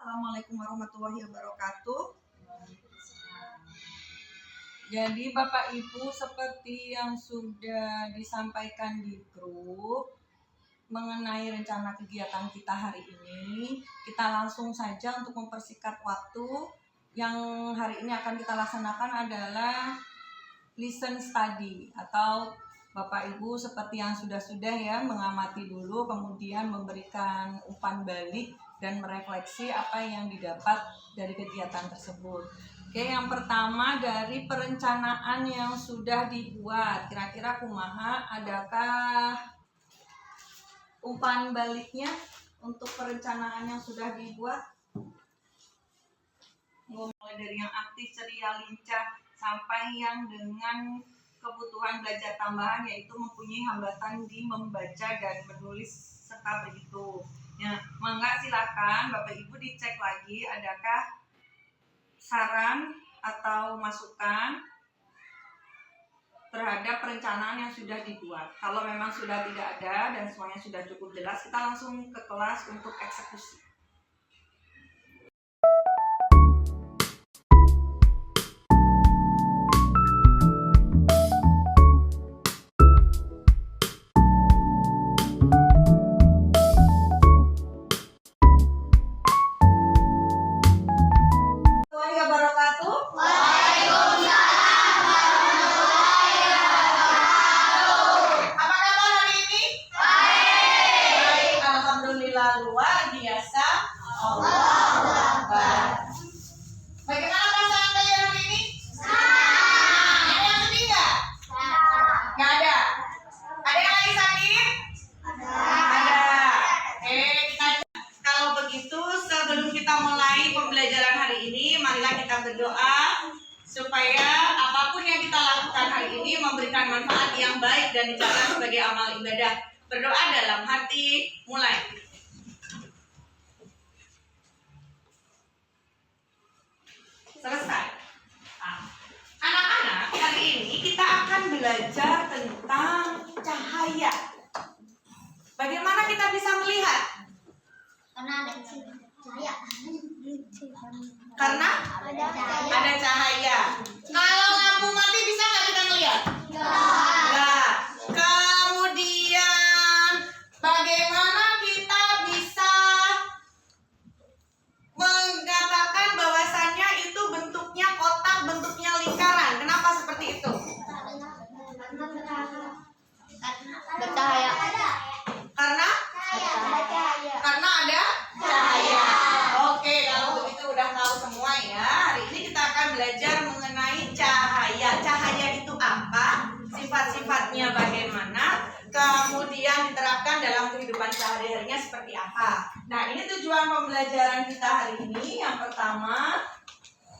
Assalamualaikum warahmatullahi wabarakatuh. Jadi Bapak Ibu, seperti yang sudah disampaikan di grup mengenai rencana kegiatan kita hari ini, kita langsung saja untuk mempersingkat waktu. Yang hari ini akan kita laksanakan adalah listen study, atau Bapak Ibu seperti yang sudah ya mengamati dulu, kemudian memberikan umpan balik dan merefleksi apa yang didapat dari kegiatan tersebut. Oke, yang pertama dari perencanaan yang sudah dibuat, kira-kira kumaha, adakah umpan baliknya untuk perencanaan yang sudah dibuat? Mulai dari yang aktif, ceria, lincah, sampai yang dengan kebutuhan belajar tambahan, yaitu mempunyai hambatan di membaca dan menulis serta berhitung. Ya, mangga silakan Bapak Ibu dicek lagi adakah saran atau masukan terhadap perencanaan yang sudah dibuat. Kalau memang sudah tidak ada dan semuanya sudah cukup jelas, kita langsung ke kelas untuk eksekusi. Luar biasa. Allah Akbar. Bagaimana perasaan kalian hari ini? Ada yang sedih nggak? Nggak ada. Ada yang lagi sakit? Ada. Kita kalau begitu sebelum kita mulai pembelajaran hari ini, marilah kita berdoa supaya apapun yang kita lakukan hari ini memberikan manfaat yang baik dan dicatat sebagai amal ibadah. Berdoa dalam hati, mulai. Selesai. Anak-anak, hari ini kita akan belajar tentang cahaya. Bagaimana kita bisa melihat? Karena ada cahaya. Karena ada cahaya. Kalau lampu mati bisa nggak kita melihat? Enggak. Kemudian bagaimana kita bisa mengatakan bahwasannya itu bentuknya kotak, bentuknya lingkaran? Kenapa seperti itu? Bercahaya. Karena ada cahaya. Oke, kalau begitu udah tahu semua ya. Hari ini kita akan belajar mengenai cahaya. Cahaya itu apa? Sifat-sifatnya bagaimana? Kemudian diterapkan dalam kehidupan sehari-harinya seperti apa? Nah, ini tujuan pembelajaran kita hari ini. Yang pertama,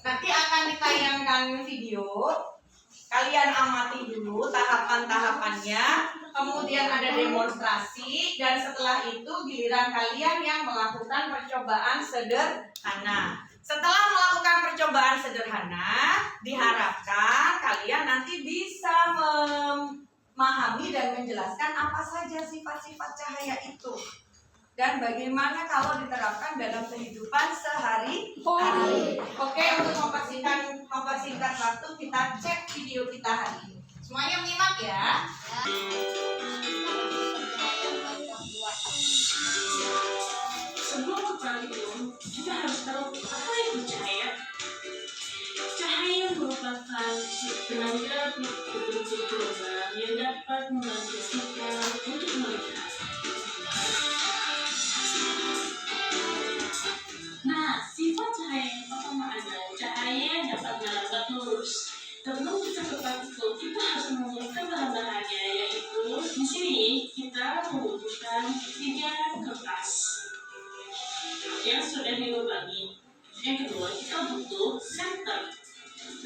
nanti akan ditayangkan video. Kalian amati dulu tahapan-tahapannya, kemudian ada demonstrasi, dan setelah itu giliran kalian yang melakukan percobaan sederhana. Setelah melakukan percobaan sederhana, diharapkan kalian nanti bisa memahami dan menjelaskan apa saja sifat-sifat cahaya itu dan bagaimana kalau diterapkan dalam kehidupan sehari-hari. Oke, untuk mempersingkat waktu, kita cek video kita hari ini. Semuanya menyimak ya. Sebelum ke panggung, kita harus tahu apa itu cahaya. Cahaya merupakan tenaga berbentuk logam yang dapat membantu kita untuk melihat. Nah, sifat cahaya yang pertama adalah cahaya dapat melambat lurus. Sebelum kita ke partikel, kita harus memiliki bahan-bahannya, yaitu di sini kita membutuhkan 3 kertas yang sudah dilubangi. Yang kedua, kita butuh senter.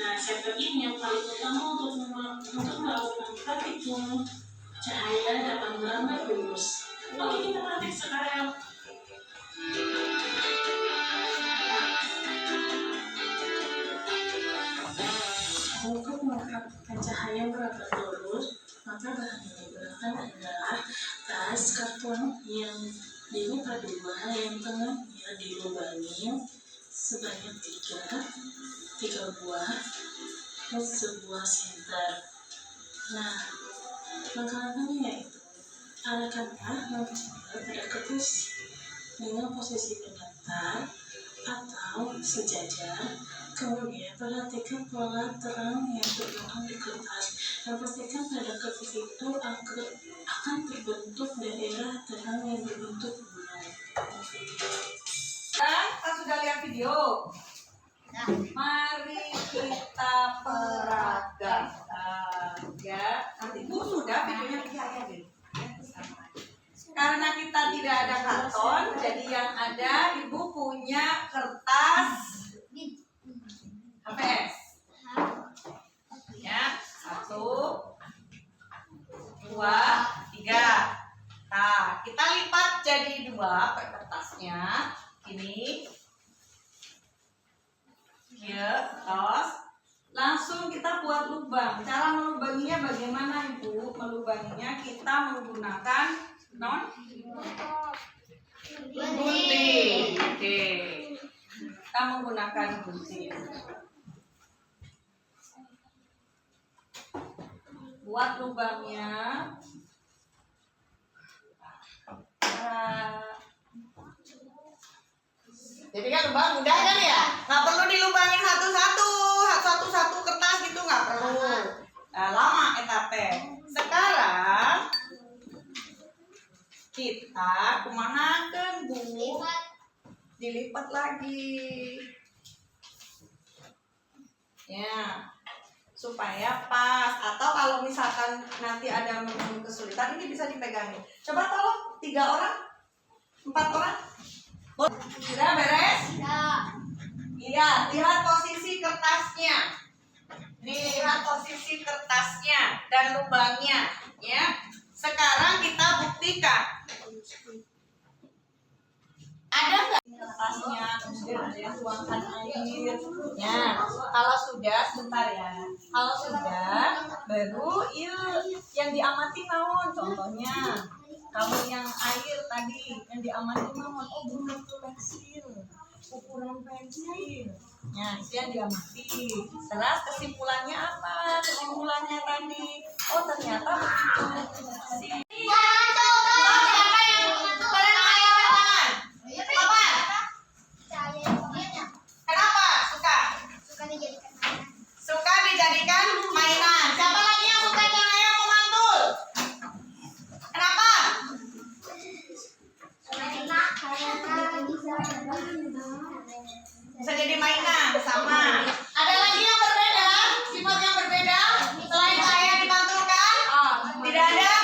Nah, senter ini yang paling utama untuk melakukan partikel cahaya dapat melambat lurus. Oke, kita praktik sekarang. Untuk mendapatkan cahaya merambat lurus, maka bahan yang digunakan adalah tas karton yang ini pada yang tengahnya dilubangi sebanyak tiga buah dan sebuah senter. Nah, langkah-langkahnya yaitu arahkanlah mangkok pada kertas dengan posisi berdatar atau sejajar. Kemudian perhatikan pola terang yang tergantung di kertas dan pastikan pada kertas itu akan terbentuk daerah terang yang berbentuk bulan. Kita sudah lihat video. Nah, Mari kita peragakan, ya. Nanti Bu sudah videonya percaya deh. Karena kita tidak ada karton, jadi yang ada Ibu punya kertas HVS. Ya, 1, 2, 3. Nah, kita lipat jadi 2 pakai kertasnya. Ini. Ya, terus langsung kita buat lubang. Cara melubanginya bagaimana, Ibu? Melubanginya kita menggunakan gunting. Oke. Kita menggunakan gunting. Buat lubangnya. Jadi kan lubang mudah kan ya? Nggak perlu dilubangin satu-satu kertas gitu, nggak perlu. Nah, lama etape. Sekarang kita kemanakan, Bu? Dilipat lagi. Ya, supaya pas. Atau kalau misalkan nanti ada menu kesulitan, ini bisa dipegangin. Coba tolong 3 orang, 4 orang. Sudah beres? Iya, lihat posisi kertasnya. Lihat posisi kertasnya dan lubangnya, ya. Sekarang kita buktikan. Ada nggak kertasnya? Kemudian ada yang tuangkan air. Ya, kalau sudah, sebentar ya. Kalau sudah, baru yang diamati naon contohnya. Kalau yang air tadi yang diamati naon, oh bentuk pensil, ukuran pensil. Nah, itu yang diamati. Terus kesimpulannya apa? Kesimpulannya tadi, oh ternyata begitu. Siapa yang kalian tangan? Apa? Kenapa suka? Suka dijadikan mainan. Siapa lagi yang suka cahaya memantul? Kenapa? Bisa jadi mainan sama. Ada lagi yang berbeda? Sifat yang berbeda selain cahaya dimantulkan? Tidak ada.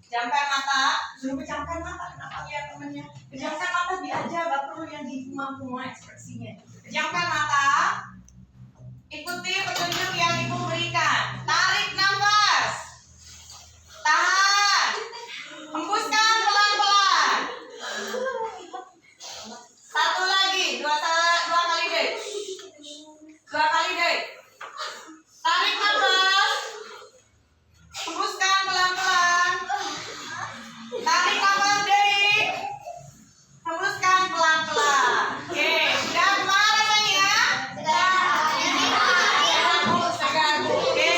Pejamkan mata. Suruh pejamkan mata. Kenapa lihat temennya? Pejamkan mata dia aja, gak perlu yang dihuma-huma ekspresinya. Pejamkan mata. Ikuti petunjuk yang ibu berikan. Tarik nafas. Tahan. Hembuskan pelan-pelan. Satu lagi, dua kali deh. Dua kali deh. Tarik nafas. Hembuskan pelan-pelan. Tarik nafas deh. Hembuskan pelan-pelan. Oke, sudah kemana rasanya? Segar. Oke,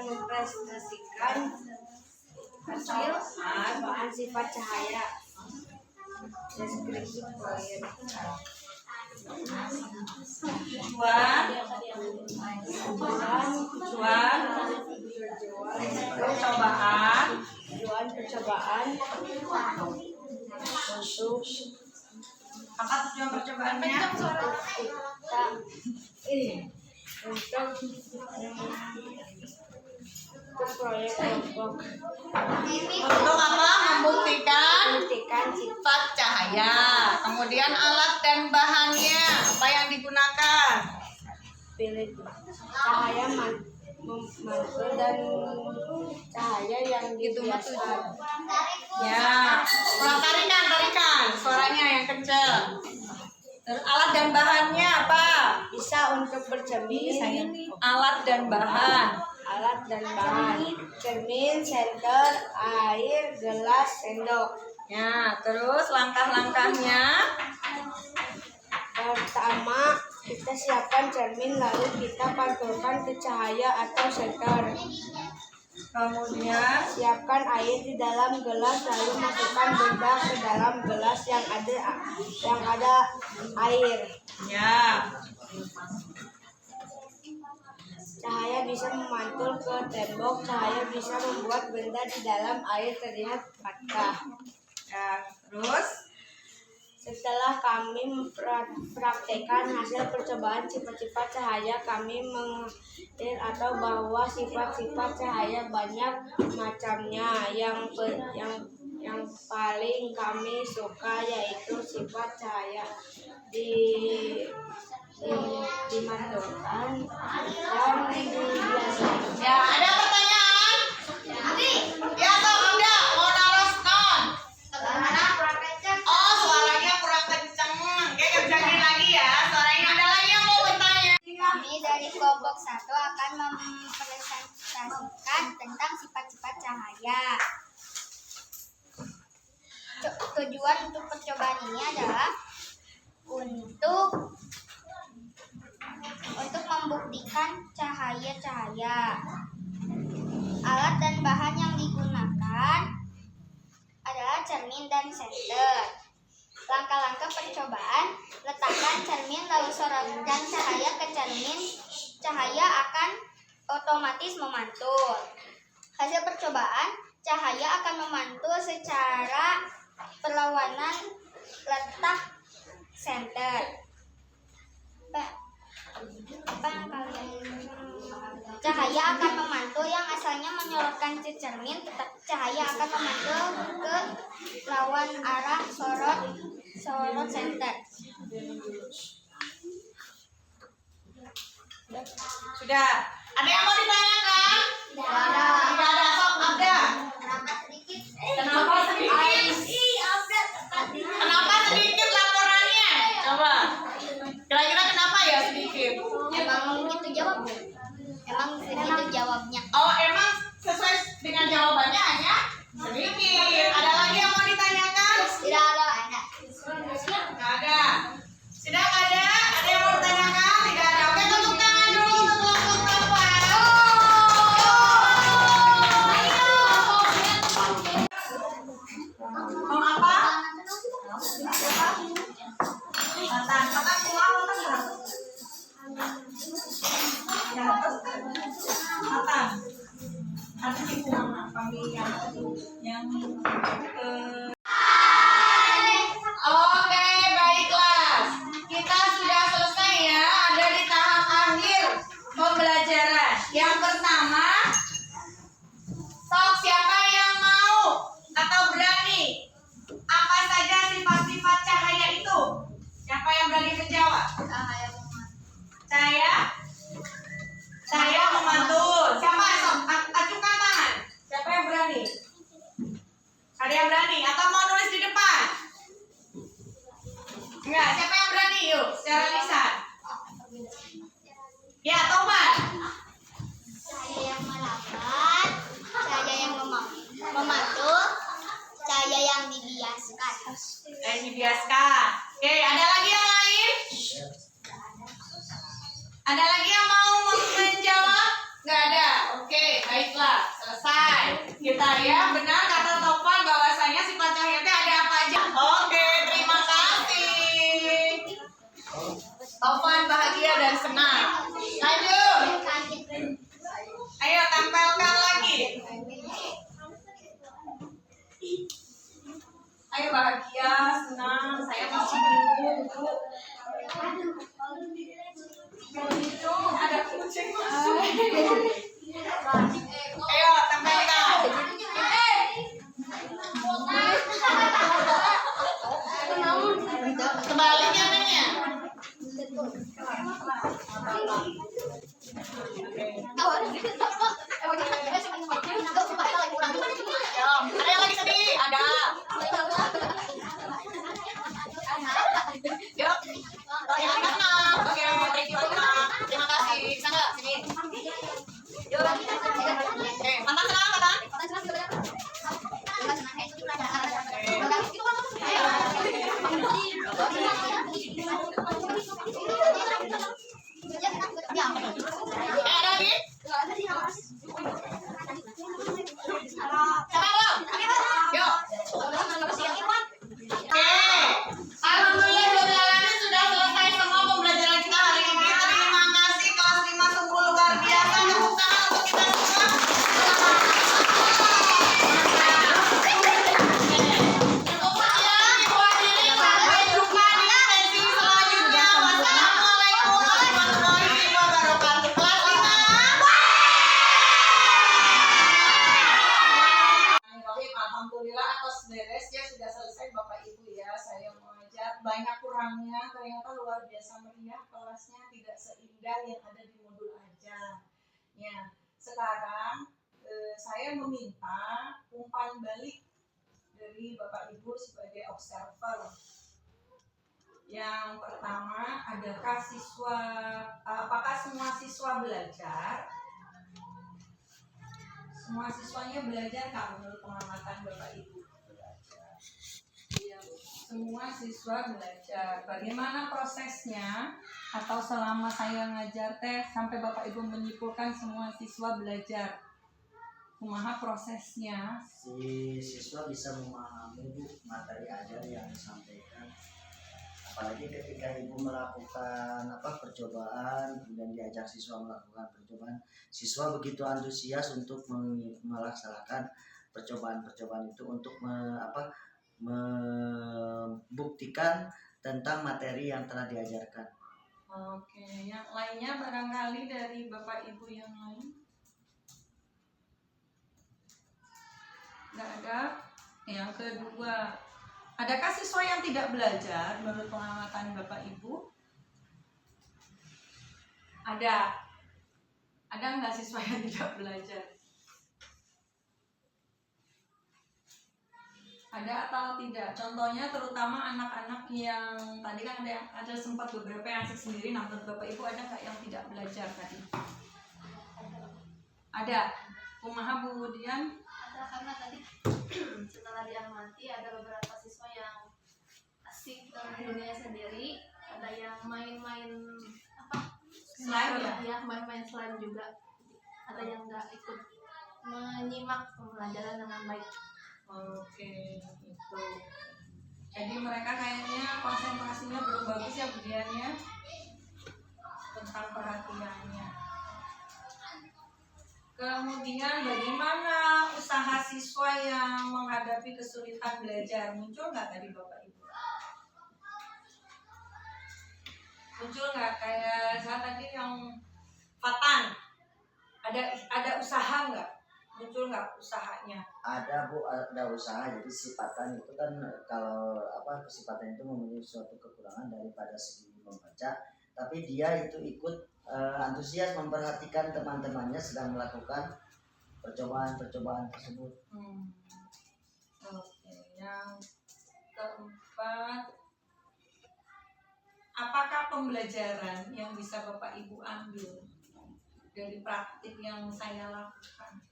mempresentasikan percobaan sifat cahaya. Deskripsi proyek. Percobaan untuk Apa tujuan percobaannya? Untuk proyek kelompok. Untuk apa? Membuktikan Buktikan sifat cahaya. Kemudian alat dan bahannya apa yang digunakan? pilih cahaya mantul dan cahaya yang dibiaskan. Ya, ulang tarikan, suaranya yang kencang. Terus alat dan bahannya apa? Bisa untuk bercermin, Alat dan bahan. alat dan bahan, cermin, senter, air, gelas, sendok. Ya, terus langkah-langkahnya. Pertama, kita siapkan cermin lalu kita pantulkan ke cahaya atau senter. Kemudian Siapkan air di dalam gelas lalu masukkan benda ke dalam gelas yang ada air. ya, Cahaya bisa memantul ke tembok, cahaya bisa membuat benda di dalam air terlihat patah. ya, terus Setelah kami mempraktekkan hasil percobaan sifat-sifat cahaya, kami mengalir atau bahwa sifat-sifat cahaya banyak macamnya. Yang paling kami suka yaitu sifat cahaya dimantulkan dan dibiasakan. ya, ada pertanyaan? Ya, Tom, ada. Mau naruh stone. Oh, suaranya kurang kenceng. Oke, kerjain lagi ya. Suaranya ada lagi yang mau bertanya. Kami dari kelompok 1 akan mempresentasikan tentang sifat-sifat cahaya. Tujuan untuk percobaan ini adalah untuk membuktikan cahaya-cahaya. Alat dan bahan yang digunakan adalah cermin dan senter. Langkah-langkah percobaan: letakkan cermin lalu sorotkan cahaya ke cermin. Cahaya akan otomatis memantul. Hasil percobaan: cahaya akan memantul secara berlawanan letak senter. Cahaya akan memantul yang asalnya menyorotkan ke cermin, tetapi cahaya akan memantul ke lawan arah sorot senter. Sudah. Ada yang mau ditanyakan? Tidak ada. Tidak ada. Sok, ada. Kenapa sedikit? Kenapa sedikit? Kenapa sedikit laporannya? Coba. Kira-kira kenapa ya sedikit? Emang gitu jawabnya. Oh, emang sesuai dengan jawabannya hanya sedikit. Ada lagi yang mau ditanyakan? Tidak ada. Nggak ada. Sudah nggak ada? Ada yang mau ditanyakan? Tidak ada. Oke, tepuk tangan dulu untuk kelompok perempuan. Mau apa? Matan keluar, matan keluar. Ya, terus matan. Ada di mana? Panggil yang Oke, baiklah. Kita sudah selesai ya. Ada di tahap akhir pembelajaran. Yang pertama, sok siapa yang mau atau berani? Apa saja sifat-sifat cahaya itu? Siapa yang berani menjawab? Cahaya memantul. Siapa? Sok, acukan tangan. Siapa yang berani? Ada yang berani? Atau mau nulis di depan? Enggak, siapa yang berani? Yuk, secara lisan. Ya, Toman. Cahaya yang melambat, cahaya yang memantul, cahaya yang dibiaskan. Dibiaskan. Oke, ada lagi yang lain? Ada lagi yang mau menjawab? Nggak ada. Oke, baik. cahaya, benar kata Topan bahwasanya sifat cahaya itu ada apa aja. Oke, terima kasih. Topan bahagia dan senang. Lanjut. Ayo tempelkan lagi. Ayo bahagia, senang. Saya masih bingung, Bu. Itu ada kucing masuk. Ayo tempelkan. Kembalinya nanya. Ada yang lagi sedih? Ada. Yuk. Yang lagi senang. Oke, thank you Pak. Terima kasih. Bisa nggak sini? Yuk. Oke, mantan senang, mantan. Ada lagi? Siapa lo? Yuk. Oke. Alhamdulillah sudah selesai semua pembelajaran kita hari ini. Terima kasih kelas 5 sungguh luar biasa. Tepuk tangan untuk kita semua. Cukup sekian Ibu Adini. Sampai jumpa di sesi selanjutnya. Wassalamualaikum warahmatullahi wabarakatuh. Kelas 5. Alhamdulillah atas beres ya, sudah selesai Bapak Ibu ya. Saya mengajar banyak kurangnya, ternyata luar biasa meriah kelasnya, tidak seindah yang ada di modul aja. Ya, sekarang saya meminta umpan balik dari Bapak Ibu sebagai observer. Yang pertama, apakah semua siswa belajar? Semua siswanya belajar nggak menurut pengamatan Bapak Ibu? Iya, semua siswa belajar. Bagaimana prosesnya? Atau selama saya ngajar sampai Bapak Ibu menyimpulkan semua siswa belajar? Kumaha prosesnya? Si siswa bisa memahami Bu materi ajar yang disampaikan. Apalagi ketika ibu melakukan percobaan, kemudian diajak siswa melakukan percobaan, siswa begitu antusias untuk melaksanakan percobaan-percobaan itu untuk membuktikan tentang materi yang telah diajarkan. Oke, yang lainnya barangkali dari Bapak Ibu yang lain? Nggak ada. Yang kedua, adakah siswa yang tidak belajar menurut pengamatan Bapak Ibu? Ada. Ada nggak siswa yang tidak belajar? Ada atau tidak? Contohnya terutama anak-anak yang tadi kan ada sempat beberapa yang asik sendiri. Nah, menurut Bapak Ibu ada nggak yang tidak belajar tadi? Ada. Kumaha Bu Dian? Ada, karena tadi setelah diamati ada beberapa siswa yang asik dalam dunia sendiri, ada yang main-main Slime ya? ya, main-main slime juga, ada yang nggak ikut menyimak pembelajaran dengan baik. Oke, itu. Jadi mereka kayaknya konsentrasinya belum bagus ya Bu Dian ya, tentang perhatiannya. Kemudian bagaimana usaha siswa yang menghadapi kesulitan belajar? Muncul nggak tadi Bapak Ibu? Muncul nggak kayak saya tadi yang Fatan? Ada usaha nggak? Muncul nggak usahanya? Ada Bu, ada usaha. Jadi sifatan itu kan kalau kesifatan itu memiliki suatu kekurangan daripada segi membaca, tapi dia itu ikut antusias memperhatikan teman-temannya sedang melakukan percobaan-percobaan tersebut. Oke, yang keempat, apakah pembelajaran yang bisa Bapak Ibu ambil dari praktik yang saya lakukan?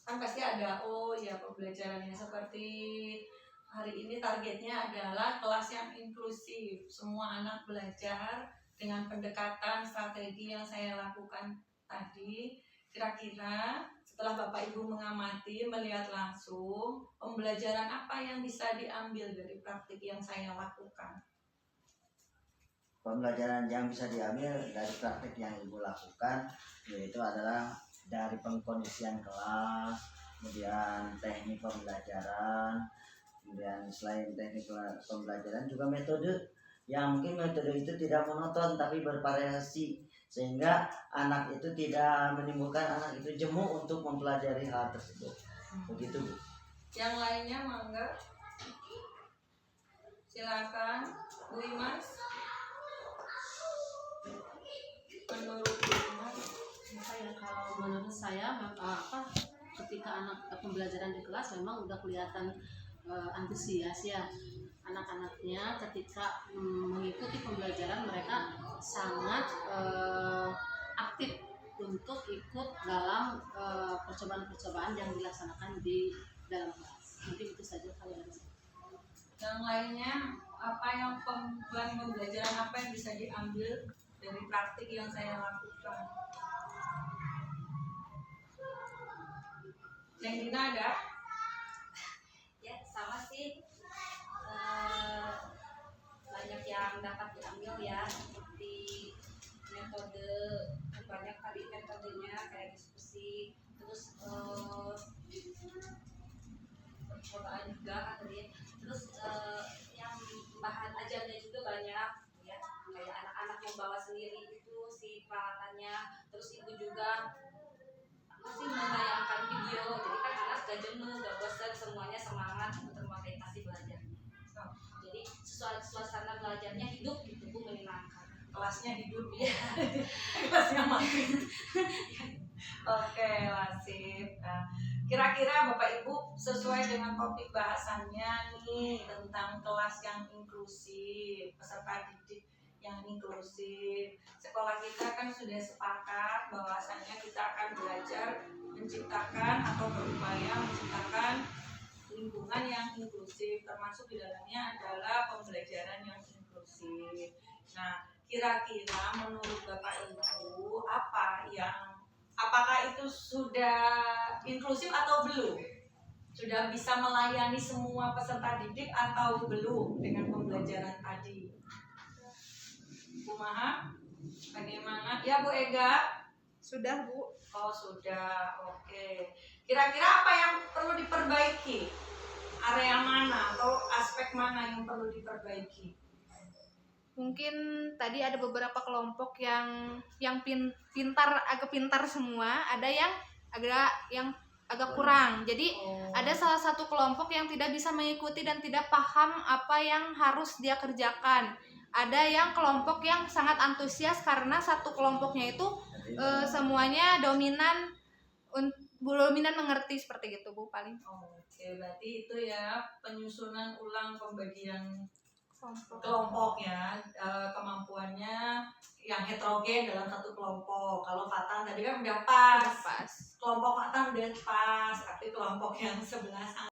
Kan pasti ada, oh ya pembelajarannya seperti hari ini targetnya adalah kelas yang inklusif, semua anak belajar dengan pendekatan strategi yang saya lakukan tadi, kira-kira setelah Bapak Ibu mengamati, melihat langsung, pembelajaran apa yang bisa diambil dari praktik yang saya lakukan? Pembelajaran yang bisa diambil dari praktik yang Ibu lakukan yaitu adalah dari pengkondisian kelas, kemudian teknik pembelajaran, kemudian selain teknik pembelajaran juga metode yang mungkin metode itu tidak monoton tapi bervariasi sehingga anak itu tidak menimbulkan anak itu jemu untuk mempelajari hal tersebut. Begitu, Bu. Yang lainnya mangga. Silakan, Bu Imas. Menurut Bu Imas, Kalau menurut saya ketika anak pembelajaran di kelas memang udah kelihatan antusias ya anak-anaknya ketika mengikuti pembelajaran, mereka sangat aktif untuk ikut dalam percobaan-percobaan yang dilaksanakan di dalam kelas. Mungkin itu saja kalau dari saya. yang lainnya apa yang pembelajaran apa yang bisa diambil dari praktik yang saya lakukan? Yang Dina ada? Ya sama sih. Banyak yang dapat diambil ya, seperti metode, banyak tadi metodenya kayak diskusi, terus percobaan juga kan tadi, terus yang bahan ajarnya juga banyak ya, kayak anak-anak yang bawa sendiri itu si peralatannya, terus ibu juga masih menayangkan video, jadi kan anak gak jenuh, gak bosan, semuanya semangat untuk termotivasi belajarnya. Jadi suasana belajarnya hidup gitu, Bu, menyenangkan. Kelasnya hidup ya. Kelasnya mati. Oke, Lasif. Nah, kira-kira Bapak Ibu sesuai dengan topik bahasannya nih tentang kelas yang inklusif, peserta didik yang inklusif. Sekolah kita kan sudah sepakat bahwasannya kita akan belajar menciptakan atau berupaya menciptakan lingkungan yang inklusif, termasuk di dalamnya adalah pembelajaran yang inklusif. Nah, kira-kira menurut Bapak Ibu apakah itu sudah inklusif atau belum? Sudah bisa melayani semua peserta didik atau belum dengan pembelajaran tadi? Bu Maha, bagaimana? Ya Bu Ega? Sudah, Bu. Oh sudah, oke. Kira-kira apa yang perlu diperbaiki? Area mana atau aspek mana yang perlu diperbaiki? Mungkin tadi ada beberapa kelompok yang agak pintar semua, ada yang agak kurang. Jadi ada salah satu kelompok yang tidak bisa mengikuti dan tidak paham apa yang harus dia kerjakan. Ada yang kelompok yang sangat antusias karena satu kelompoknya itu semuanya dominan mengerti, seperti itu, Bu, paling. Oke, berarti itu ya penyusunan ulang pembagian kelompok ya, kemampuannya yang heterogen dalam satu kelompok. Kalau Fatan tadi kan udah pas. Kelompok Fatan udah pas, tapi kelompok yang 11